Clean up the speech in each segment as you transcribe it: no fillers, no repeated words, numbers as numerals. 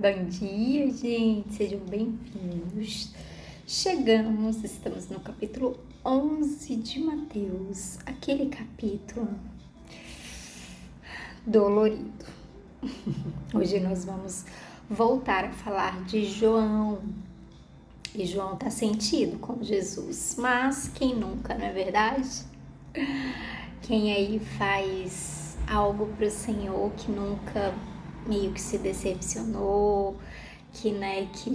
Bom dia, gente, sejam bem-vindos. Estamos no capítulo 11 de Mateus, aquele capítulo dolorido. Hoje nós vamos voltar a falar de João. E João tá sentido com Jesus, mas quem nunca, não é verdade? Quem aí faz algo pro Senhor que nunca meio que se decepcionou, que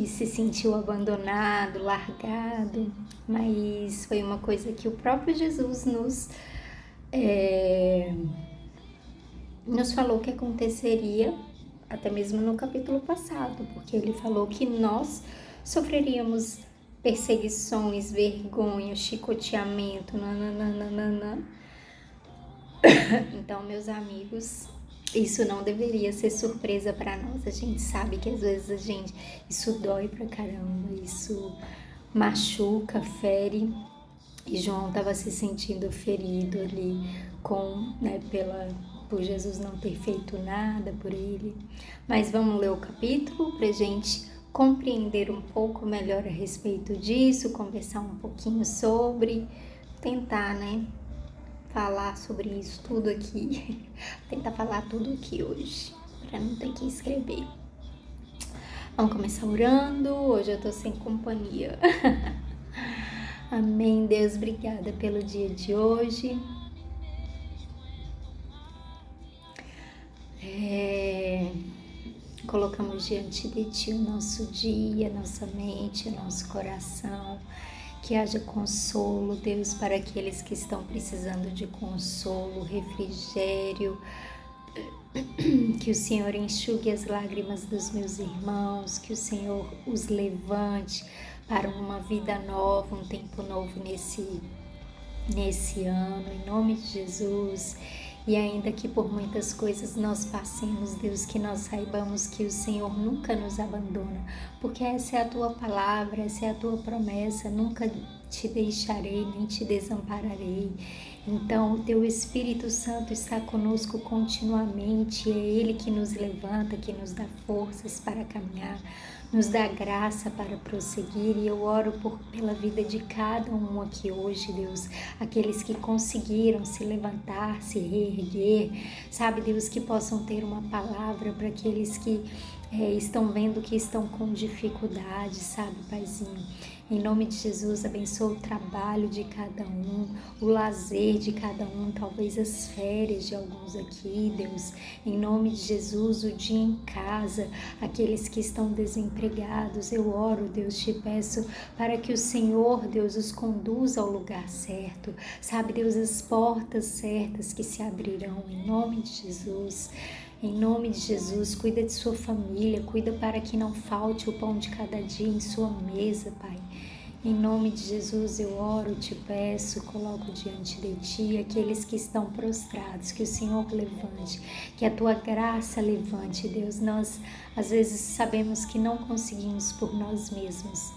se sentiu abandonado, largado, mas foi uma coisa que o próprio Jesus nos falou que aconteceria até mesmo no capítulo passado, porque ele falou que nós sofreríamos perseguições, vergonha, chicoteamento, nananana. Então, meus amigos, isso não deveria ser surpresa para nós. A gente sabe que às vezes isso dói pra caramba, isso machuca, fere. E João estava se sentindo ferido ali por Jesus não ter feito nada por ele. Mas vamos ler o capítulo pra gente compreender um pouco melhor a respeito disso, conversar um pouquinho sobre, tentar, falar sobre isso tudo aqui. Tentar falar tudo aqui hoje, para não ter que escrever. Vamos começar orando. Hoje eu tô sem companhia. Amém, Deus, obrigada pelo dia de hoje. Colocamos diante de Ti o nosso dia, nossa mente, nosso coração. Que haja consolo, Deus, para aqueles que estão precisando de consolo, refrigério. Que o Senhor enxugue as lágrimas dos meus irmãos, que o Senhor os levante para uma vida nova, um tempo novo nesse ano, em nome de Jesus. E ainda que por muitas coisas nós passemos, Deus, que nós saibamos que o Senhor nunca nos abandona, porque essa é a Tua palavra, essa é a Tua promessa, nunca te deixarei, nem te desampararei. Então, o Teu Espírito Santo está conosco continuamente, é Ele que nos levanta, que nos dá forças para caminhar, nos dá graça para prosseguir, e eu oro pela vida de cada um aqui hoje, Deus, aqueles que conseguiram se levantar, se reerguer, sabe, Deus, que possam ter uma palavra para aqueles que estão vendo que estão com dificuldade, sabe, Paizinho. Em nome de Jesus, abençoa o trabalho de cada um, o lazer de cada um, talvez as férias de alguns aqui, Deus. Em nome de Jesus, o dia em casa, aqueles que estão desempregados, eu oro, Deus, te peço para que o Senhor, Deus, os conduza ao lugar certo. Sabe, Deus, as portas certas que se abrirão, em nome de Jesus. Em nome de Jesus, cuida de sua família, cuida para que não falte o pão de cada dia em sua mesa, Pai. Em nome de Jesus eu oro, te peço, coloco diante de Ti aqueles que estão prostrados, que o Senhor levante, que a Tua graça levante, Deus. Nós às vezes sabemos que não conseguimos por nós mesmos,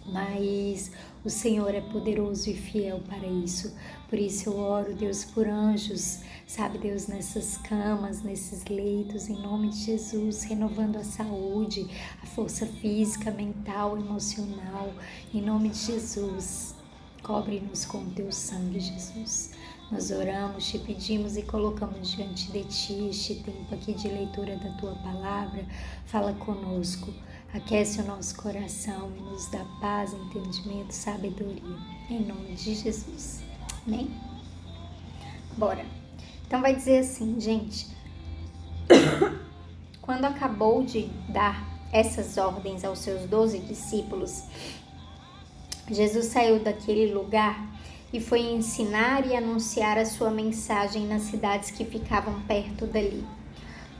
mas o Senhor é poderoso e fiel para isso. Por isso eu oro, Deus, por anjos, sabe, Deus, nessas camas, nesses leitos, em nome de Jesus, renovando a saúde, a força física, mental, emocional, em nome de Jesus. Cobre-nos com o Teu sangue, Jesus. Nós oramos, te pedimos e colocamos diante de Ti este tempo aqui de leitura da Tua palavra. Fala conosco, aquece o nosso coração e nos dá paz, entendimento, sabedoria. Em nome de Jesus. Amém? Bora. Então vai dizer assim, gente. Quando acabou de dar essas ordens aos seus 12 discípulos, Jesus saiu daquele lugar e foi ensinar e anunciar a sua mensagem nas cidades que ficavam perto dali.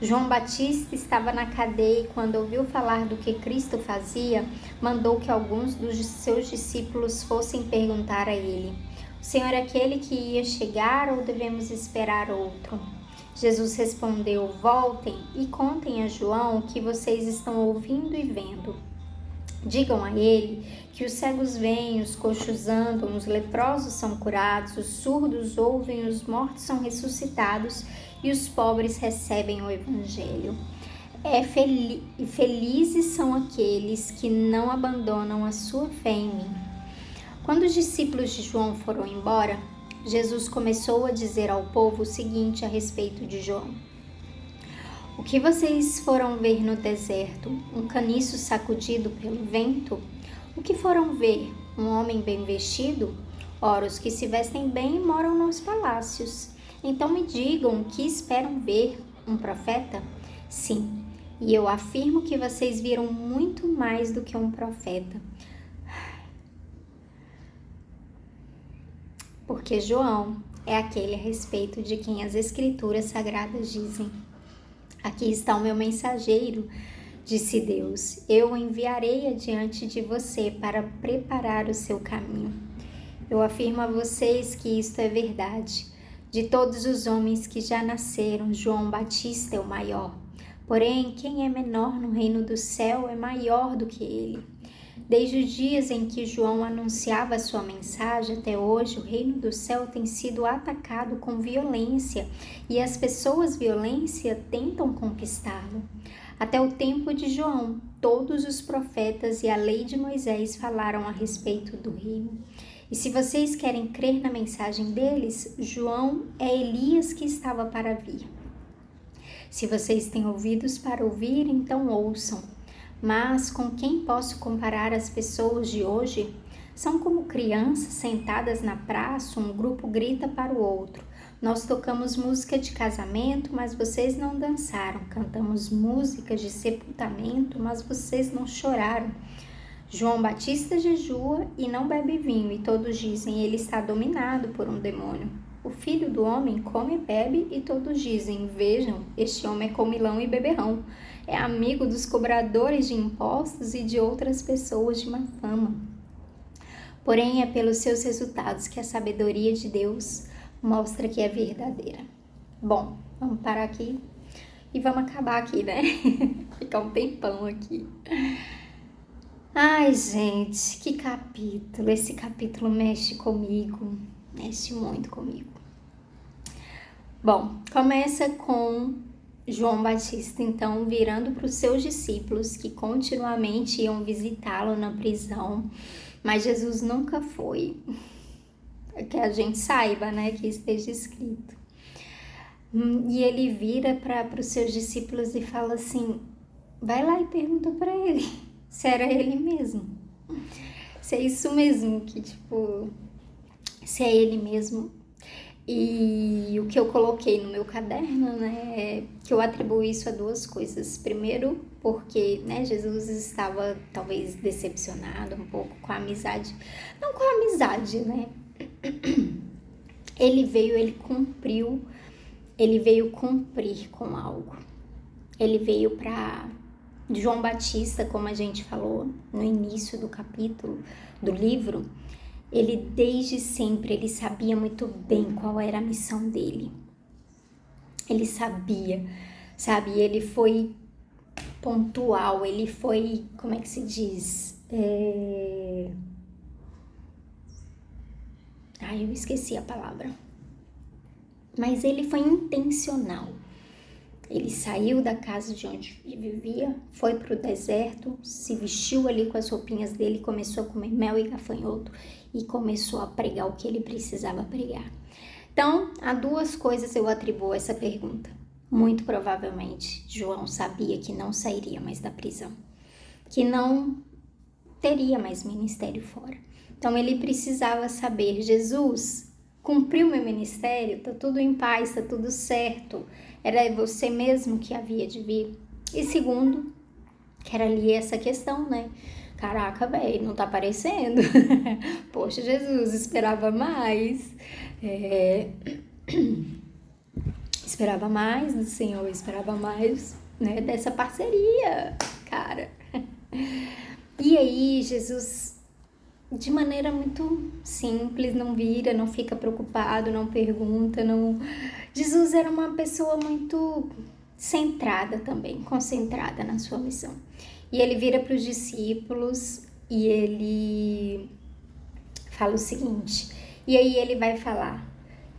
João Batista estava na cadeia e quando ouviu falar do que Cristo fazia, mandou que alguns dos seus discípulos fossem perguntar a ele: o Senhor é aquele que ia chegar ou devemos esperar outro? Jesus respondeu: voltem e contem a João o que vocês estão ouvindo e vendo. Digam a ele que os cegos veem, os coxos andam, os leprosos são curados, os surdos ouvem, os mortos são ressuscitados e os pobres recebem o evangelho. Felizes são aqueles que não abandonam a sua fé em mim. Quando os discípulos de João foram embora, Jesus começou a dizer ao povo o seguinte a respeito de João: o que vocês foram ver no deserto? Um caniço sacudido pelo vento? O que foram ver? Um homem bem vestido? Ora, os que se vestem bem moram nos palácios. Então me digam, o que esperam ver? Um profeta? Sim, e eu afirmo que vocês viram muito mais do que um profeta. Porque João é aquele a respeito de quem as Escrituras Sagradas dizem: aqui está o meu mensageiro, disse Deus. Eu o enviarei adiante de você para preparar o seu caminho. Eu afirmo a vocês que isto é verdade. De todos os homens que já nasceram, João Batista é o maior. Porém, quem é menor no reino do céu é maior do que ele. Desde os dias em que João anunciava a sua mensagem até hoje, o reino do céu tem sido atacado com violência e as pessoas violência tentam conquistá-lo. Até o tempo de João, todos os profetas e a lei de Moisés falaram a respeito do reino. E se vocês querem crer na mensagem deles, João é Elias que estava para vir. Se vocês têm ouvidos para ouvir, então ouçam. Mas com quem posso comparar as pessoas de hoje? São como crianças sentadas na praça, um grupo grita para o outro. Nós tocamos música de casamento, mas vocês não dançaram. Cantamos músicas de sepultamento, mas vocês não choraram. João Batista jejua e não bebe vinho, e todos dizem, ele está dominado por um demônio. O Filho do Homem come e bebe, e todos dizem, vejam, este homem é comilão e beberrão. É amigo dos cobradores de impostos e de outras pessoas de má fama. Porém, é pelos seus resultados que a sabedoria de Deus mostra que é verdadeira. Bom, vamos parar aqui e vamos acabar aqui, né? Ficar um tempão aqui. Ai, gente, que capítulo. Esse capítulo mexe comigo, mexe muito comigo. Bom, começa com João Batista, então, virando para os seus discípulos que continuamente iam visitá-lo na prisão, mas Jesus nunca foi. Que a gente saiba, né, que esteja escrito. E ele vira para os seus discípulos e fala assim, vai lá e pergunta para ele se era ele mesmo. Se é isso mesmo, que tipo, se é ele mesmo. E o que eu coloquei no meu caderno, né, é que eu atribuo isso a duas coisas. Primeiro, porque, né, Jesus estava talvez decepcionado um pouco com a amizade. Não com a amizade, né? Ele veio cumprir com algo. Ele veio para João Batista, como a gente falou no início do capítulo, do livro. Ele desde sempre, ele sabia muito bem qual era a missão dele. Ele sabia, sabe? Ele foi pontual, ele foi, como é que se diz? Eu esqueci a palavra. Mas ele foi intencional. Ele saiu da casa de onde vivia, foi para o deserto, se vestiu ali com as roupinhas dele, começou a comer mel e gafanhoto e começou a pregar o que ele precisava pregar. Então, a duas coisas eu atribuo essa pergunta. Muito provavelmente, João sabia que não sairia mais da prisão, que não teria mais ministério fora. Então, ele precisava saber, Jesus, cumpriu meu ministério? Tá tudo em paz, tá tudo certo? Era você mesmo que havia de vir? E segundo, que era ali essa questão, né? Caraca, velho, não tá aparecendo. Poxa, Jesus, esperava mais. Esperava mais do Senhor, esperava mais, né, dessa parceria, cara. E aí, Jesus, de maneira muito simples, não vira, não fica preocupado, não pergunta, não... Jesus era uma pessoa muito centrada também, concentrada na sua missão. E ele vira para os discípulos e ele fala o seguinte, e aí ele vai falar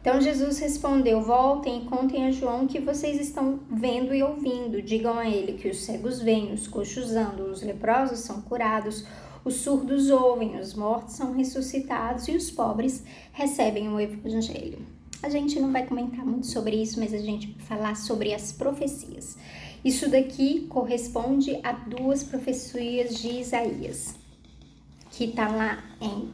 Então Jesus respondeu: voltem e contem a João o que vocês estão vendo e ouvindo. Digam a ele que os cegos veem, os coxos andam, os leprosos são curados, os surdos ouvem, os mortos são ressuscitados e os pobres recebem o evangelho. A gente não vai comentar muito sobre isso, mas a gente vai falar sobre as profecias. Isso daqui corresponde a 2 profecias de Isaías, que está lá em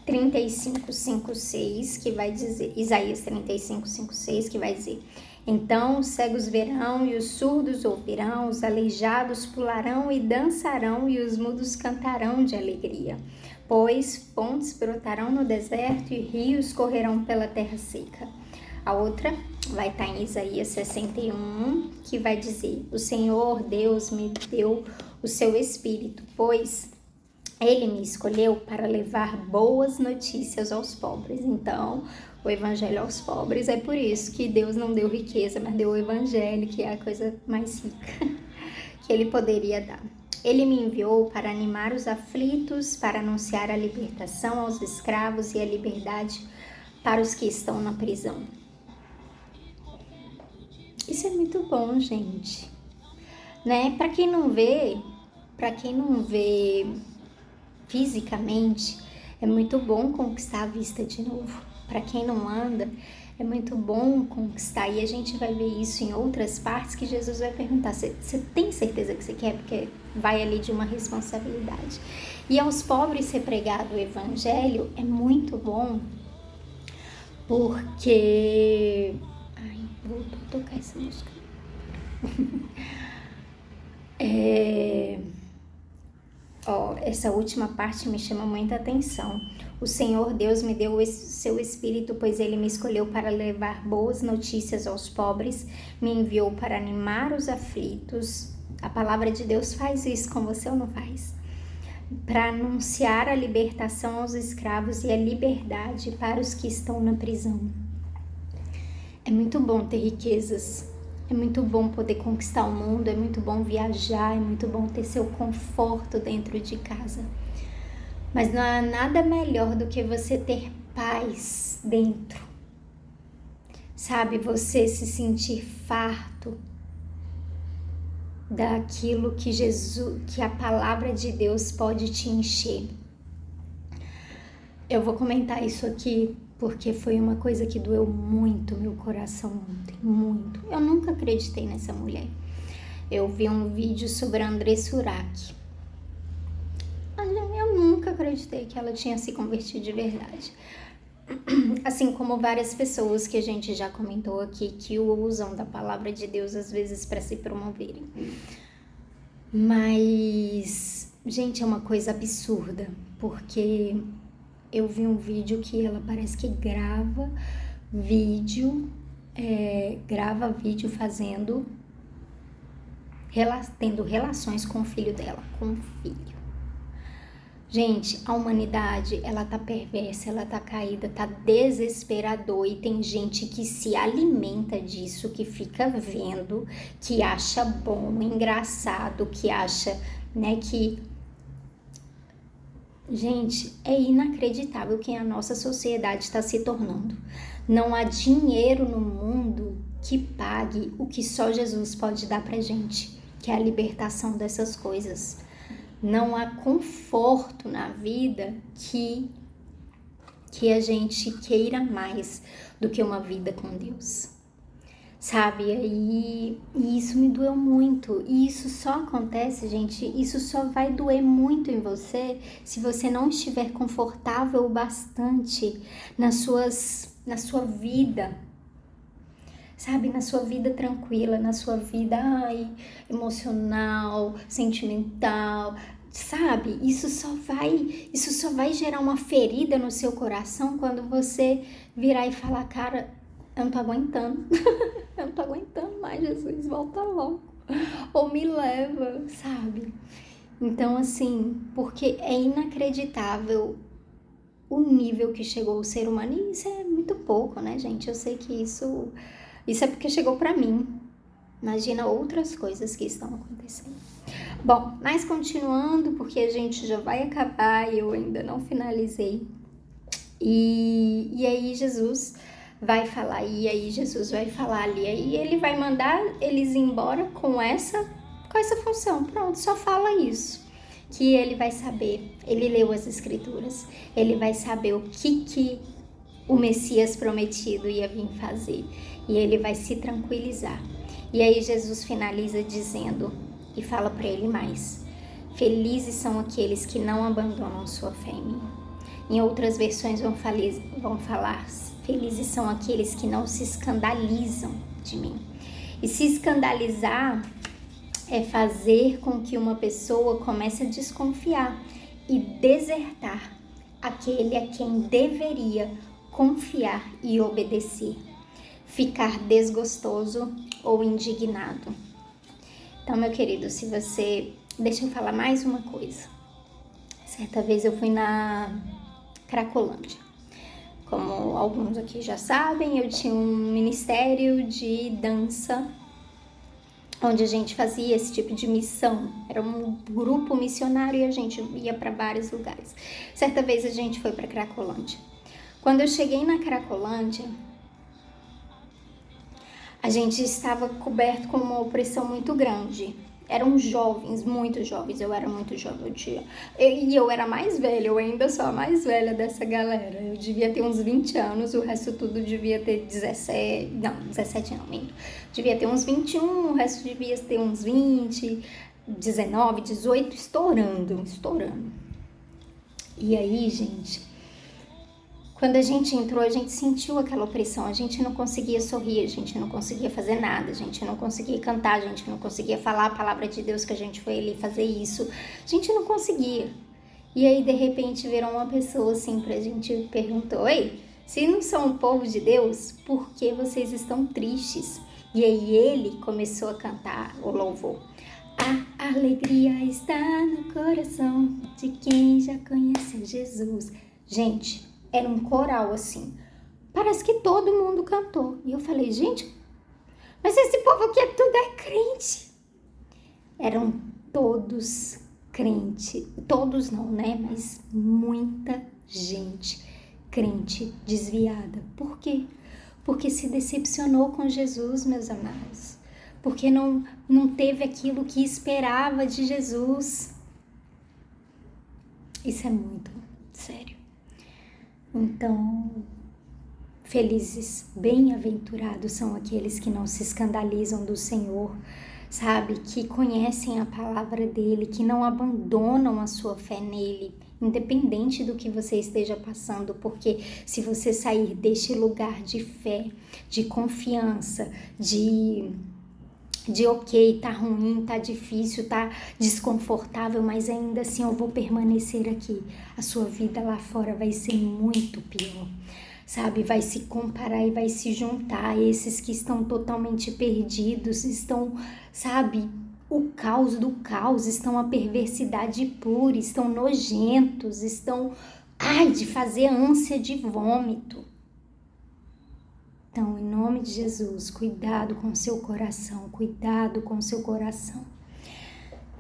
35:5-6, que vai dizer, Isaías 35:5-6, que vai dizer: então os cegos verão e os surdos ouvirão, os aleijados pularão e dançarão e os mudos cantarão de alegria. Pois fontes brotarão no deserto e rios correrão pela terra seca. A outra vai estar em Isaías 61, que vai dizer: o Senhor Deus me deu o seu Espírito, pois Ele me escolheu para levar boas notícias aos pobres. Então, o evangelho aos pobres, é por isso que Deus não deu riqueza, mas deu o evangelho, que é a coisa mais rica que Ele poderia dar. Ele me enviou para animar os aflitos, para anunciar a libertação aos escravos e a liberdade para os que estão na prisão. Isso é muito bom, gente, né? Para quem não vê fisicamente, é muito bom conquistar a vista de novo. Para quem não anda, é muito bom conquistar. E a gente vai ver isso em outras partes, que Jesus vai perguntar: você tem certeza que você quer? Porque vai ali de uma responsabilidade. E aos pobres ser pregado o evangelho é muito bom, porque... Ai, voltou a tocar essa música. Essa última parte me chama muita atenção. O Senhor Deus me deu o seu Espírito, pois Ele me escolheu para levar boas notícias aos pobres, me enviou para animar os aflitos. A palavra de Deus faz isso com você ou não faz? Para anunciar a libertação aos escravos e a liberdade para os que estão na prisão. É muito bom ter riquezas. É muito bom poder conquistar o mundo, é muito bom viajar, é muito bom ter seu conforto dentro de casa. Mas não há nada melhor do que você ter paz dentro. Sabe, você se sentir farto daquilo que a palavra de Deus pode te encher. Eu vou comentar isso aqui porque foi uma coisa que doeu muito meu coração ontem, muito. Eu nunca acreditei nessa mulher. Eu vi um vídeo sobre a Andressa Surak. Eu nunca acreditei que ela tinha se convertido de verdade. Assim como várias pessoas que a gente já comentou aqui, que usam da palavra de Deus às vezes para se promoverem. Mas, gente, é uma coisa absurda, porque... eu vi um vídeo que ela parece que grava vídeo tendo relações com o filho dela, com o filho. Gente, a humanidade, ela tá perversa, ela tá caída, tá desesperador, e tem gente que se alimenta disso, que fica vendo, que acha bom, engraçado, que acha, né, que... Gente, é inacreditável que a nossa sociedade está se tornando. Não há dinheiro no mundo que pague o que só Jesus pode dar pra gente, que é a libertação dessas coisas. Não há conforto na vida que a gente queira mais do que uma vida com Deus. Sabe, e isso me doeu muito, e isso só acontece, gente, isso só vai doer muito em você se você não estiver confortável o bastante na sua vida, sabe, na sua vida tranquila, na sua vida emocional, sentimental, sabe, isso só vai gerar uma ferida no seu coração quando você virar e falar: cara, eu não tô aguentando, eu não tô aguentando mais, Jesus, volta logo, ou me leva, sabe? Então, assim, porque é inacreditável o nível que chegou o ser humano, e isso é muito pouco, né, gente? Eu sei que isso é porque chegou pra mim, imagina outras coisas que estão acontecendo. Bom, mas continuando, porque a gente já vai acabar e eu ainda não finalizei. E aí Jesus vai falar ali, aí ele vai mandar eles embora com essa função. Pronto, só fala isso, que ele vai saber. Ele leu as escrituras, ele vai saber o que o Messias prometido ia vir fazer, e ele vai se tranquilizar. E aí Jesus finaliza dizendo, e fala para ele mais: felizes são aqueles que não abandonam sua fé em mim. Em outras versões vão falar, felizes são aqueles que não se escandalizam de mim. E se escandalizar é fazer com que uma pessoa comece a desconfiar e desertar aquele a quem deveria confiar e obedecer, ficar desgostoso ou indignado. Então, meu querido, deixa eu falar mais uma coisa. Certa vez eu fui na Cracolândia. Como alguns aqui já sabem, eu tinha um ministério de dança, onde a gente fazia esse tipo de missão. Era um grupo missionário e a gente ia para vários lugares. Certa vez a gente foi para Cracolândia. Quando eu cheguei na Cracolândia, a gente estava coberto com uma opressão muito grande. Eram jovens, muito jovens, eu era muito jovem. Eu era mais velha, eu ainda sou a mais velha dessa galera. Eu devia ter uns 20 anos, o resto tudo devia ter 17 não, minto. Devia ter uns 21, o resto devia ter uns 20, 19, 18, estourando. E aí, gente, quando a gente entrou, a gente sentiu aquela opressão, a gente não conseguia sorrir, a gente não conseguia fazer nada, a gente não conseguia cantar, a gente não conseguia falar a palavra de Deus que a gente foi ali fazer isso, a gente não conseguia. E aí, de repente, virou uma pessoa assim pra gente e perguntou: ei, se não são o povo de Deus, por que vocês estão tristes? E aí ele começou a cantar o louvor. A alegria está no coração de quem já conhece Jesus. Gente, era um coral assim, parece que todo mundo cantou. E eu falei: gente, mas esse povo aqui tudo é crente. Eram todos crente, todos não, né? Mas muita gente crente desviada. Por quê? Porque se decepcionou com Jesus, meus amados. Porque não teve aquilo que esperava de Jesus. Isso é muito sério. Então, felizes, bem-aventurados são aqueles que não se escandalizam do Senhor, sabe? Que conhecem a palavra dele, que não abandonam a sua fé nele, independente do que você esteja passando, porque se você sair deste lugar de fé, de confiança, de ok, tá ruim, tá difícil, tá desconfortável, mas ainda assim eu vou permanecer aqui. A sua vida lá fora vai ser muito pior, sabe? Vai se comparar e vai se juntar a esses que estão totalmente perdidos, estão, sabe, o caos do caos, estão a perversidade pura, estão nojentos, estão, de fazer ânsia de vômito. Então, em nome de Jesus, cuidado com o seu coração, cuidado com o seu coração.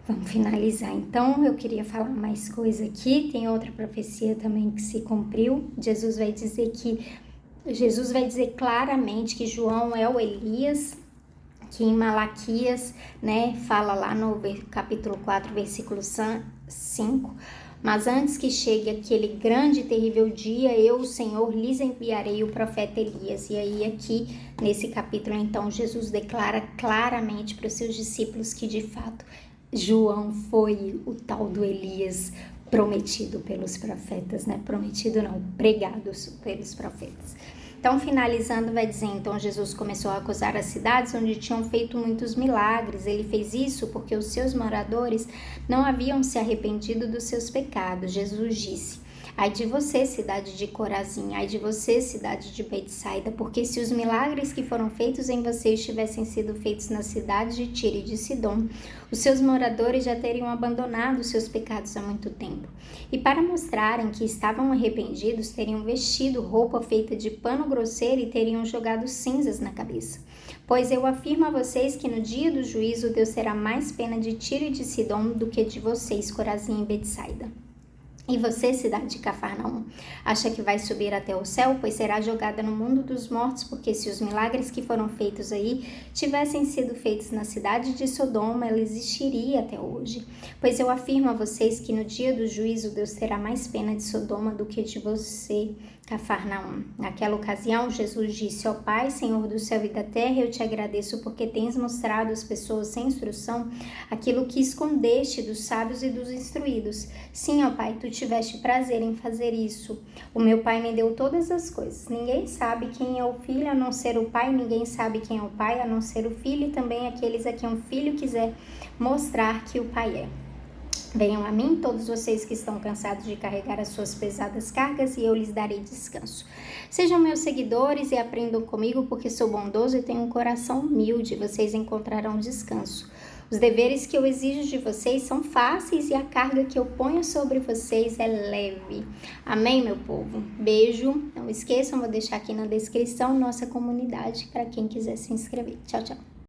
Vamos finalizar. Então, eu queria falar mais coisa aqui. Tem outra profecia também que se cumpriu. Jesus vai dizer claramente que João é o Elias, que em Malaquias, né, fala lá no capítulo 4, versículo 5... Mas antes que chegue aquele grande e terrível dia, eu, o Senhor, lhes enviarei o profeta Elias. E aí aqui, nesse capítulo, então, Jesus declara claramente para os seus discípulos que, de fato, João foi o tal do Elias prometido pelos profetas, né? Prometido não, pregado pelos profetas. Então, finalizando, vai dizer, então Jesus começou a acusar as cidades onde tinham feito muitos milagres. Ele fez isso porque os seus moradores não haviam se arrependido dos seus pecados. Jesus disse: ai de você, cidade de Corazim, ai de você, cidade de Betsaida, porque se os milagres que foram feitos em vocês tivessem sido feitos nas cidades de Tiro e de Sidom, os seus moradores já teriam abandonado os seus pecados há muito tempo. E para mostrarem que estavam arrependidos, teriam vestido roupa feita de pano grosseiro e teriam jogado cinzas na cabeça. Pois eu afirmo a vocês que no dia do juízo Deus terá mais pena de Tiro e de Sidom do que de vocês, Corazim e Betsaida. E você, cidade de Cafarnaum, acha que vai subir até o céu? Pois será jogada no mundo dos mortos, porque se os milagres que foram feitos aí tivessem sido feitos na cidade de Sodoma, ela existiria até hoje. Pois eu afirmo a vocês que no dia do juízo Deus terá mais pena de Sodoma do que de você, Cafarnaum. Naquela ocasião, Jesus disse: ó Pai, Senhor do céu e da terra, eu te agradeço porque tens mostrado às pessoas sem instrução aquilo que escondeste dos sábios e dos instruídos. Sim, ó Pai, tu tiveste prazer em fazer isso. O meu Pai me deu todas as coisas. Ninguém sabe quem é o Filho a não ser o Pai, ninguém sabe quem é o Pai a não ser o Filho, e também aqueles a quem o Filho quiser mostrar que o Pai é. Venham a mim, todos vocês que estão cansados de carregar as suas pesadas cargas, e eu lhes darei descanso. Sejam meus seguidores e aprendam comigo, porque sou bondoso e tenho um coração humilde. Vocês encontrarão descanso. Os deveres que eu exijo de vocês são fáceis e a carga que eu ponho sobre vocês é leve. Amém, meu povo? Beijo. Não esqueçam, vou deixar aqui na descrição nossa comunidade para quem quiser se inscrever. Tchau, tchau.